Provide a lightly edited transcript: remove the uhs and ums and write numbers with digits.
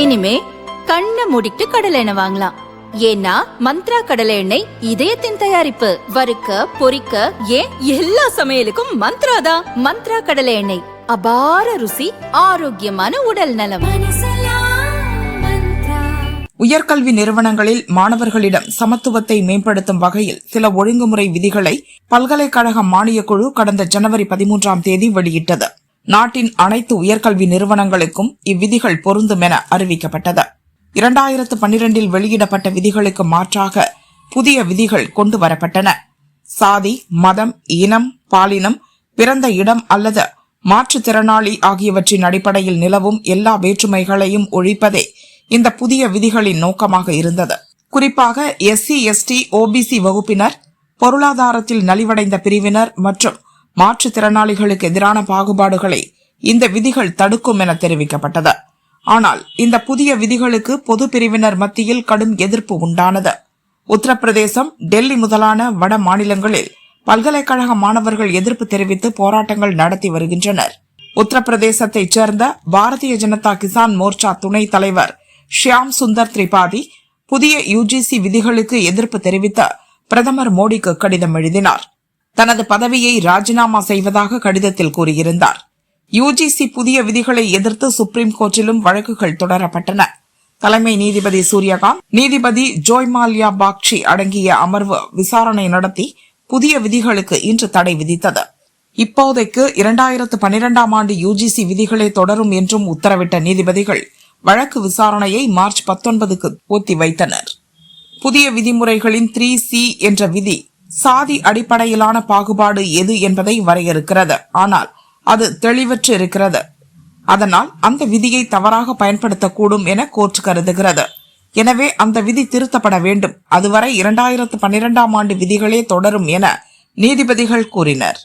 இனிமே கண்ணை மூடிட்டு கடலை எண்ணெய் வாங்கலாம். ஏன்னா மந்த்ரா கடலை எண்ணெய் இதயத்தின் தயாரிப்பு. வறுக்க பொரிக்க ஏன் எல்லா சமையலுக்கும் மந்த்ரா தான். மந்த்ரா கடலை எண்ணெய், அபார ருசி, ஆரோக்கியமான உடல் நலம். உயர்கல்வி நிறுவனங்களில் மாணவர்களிடம் சமத்துவத்தை மேம்படுத்தும் வகையில் சில ஒழுங்குமுறை விதிகளை பல்கலைக்கழக மானியக்குழு கடந்த ஜனவரி 13 வெளியிட்டது. நாட்டின் அனைத்து உயர்கல்வி நிறுவனங்களுக்கும் இவ்விதிகள் பொருந்தும் என அறிவிக்கப்பட்டது. 2012 வெளியிடப்பட்ட விதிகளுக்கு மாற்றாக புதிய விதிகள் கொண்டு வரப்பட்டன. சாதி, மதம், இனம், பாலினம், பிறந்த இடம் அல்லது மாற்றுத்திறனாளி ஆகியவற்றின் அடிப்படையில் நிலவும் எல்லா வேற்றுமைகளையும் ஒழிப்பதே இந்த புதிய விதிகளின் நோக்கமாக இருந்தது. குறிப்பாக SC, ST, OBC வகுப்பினர், பொருளாதாரத்தில் நலிவடைந்த பிரிவினர் மற்றும் மாற்றுத்திறனாளிகளுக்கு எதிரான பாகுபாடுகளை இந்த விதிகள் தடுக்கும் என தெரிவிக்கப்பட்டது. ஆனால் இந்த புதிய விதிகளுக்கு பொது பிரிவினர் மத்தியில் கடும் எதிர்ப்பு உண்டானது. உத்தரப்பிரதேசம், டெல்லி முதலான வட மாநிலங்களில் பல்கலைக்கழக மாணவர்கள் எதிர்ப்பு தெரிவித்து போராட்டங்கள் நடத்தி வருகின்றனர். உத்தரப்பிரதேசத்தைச் சேர்ந்த பாரதிய ஜனதா கிசான் மோர்ச்சா துணை தலைவர் ஷியாம் சுந்தர் திரிபாதி புதிய UGC விதிகளுக்கு எதிர்ப்பு தெரிவித்த பிரதமர் மோடிக்கு கடிதம் எழுதினார். தனது பதவியை ராஜினாமா செய்வதாக கடிதத்தில் கூறியிருந்தார். UGC புதிய விதிகளை எதிர்த்து சுப்ரீம் கோர்ட்டிலும் வழக்குகள் தொடரப்பட்டன. தலைமை நீதிபதி சூரியகாந்த், நீதிபதி ஜோய்மால்யா பாக்ஷி அடங்கிய அமர்வு விசாரணை நடத்தி புதிய விதிகளுக்கு இன்று தடை விதித்தது. இப்போதைக்கு 2012 UGC விதிகளே தொடரும் என்றும் உத்தரவிட்ட நீதிபதிகள் வழக்கு விசாரணையை மார்ச் 19 ஒத்தி வைத்தனர். புதிய விதிமுறைகளின் 3C என்ற விதி சாதி அடிப்படையிலான பாகுபாடு எது என்பதை வரையறுக்கிறது. ஆனால் அது தெளிவற்று இருக்கிறது. அதனால் அந்த விதியை தவறாக பயன்படுத்தக்கூடும் என கோர்ட் கருதுகிறது. எனவே அந்த விதி திருத்தப்பட வேண்டும். அதுவரை 2012 விதிகளே தொடரும் என நீதிபதிகள் கூறினர்.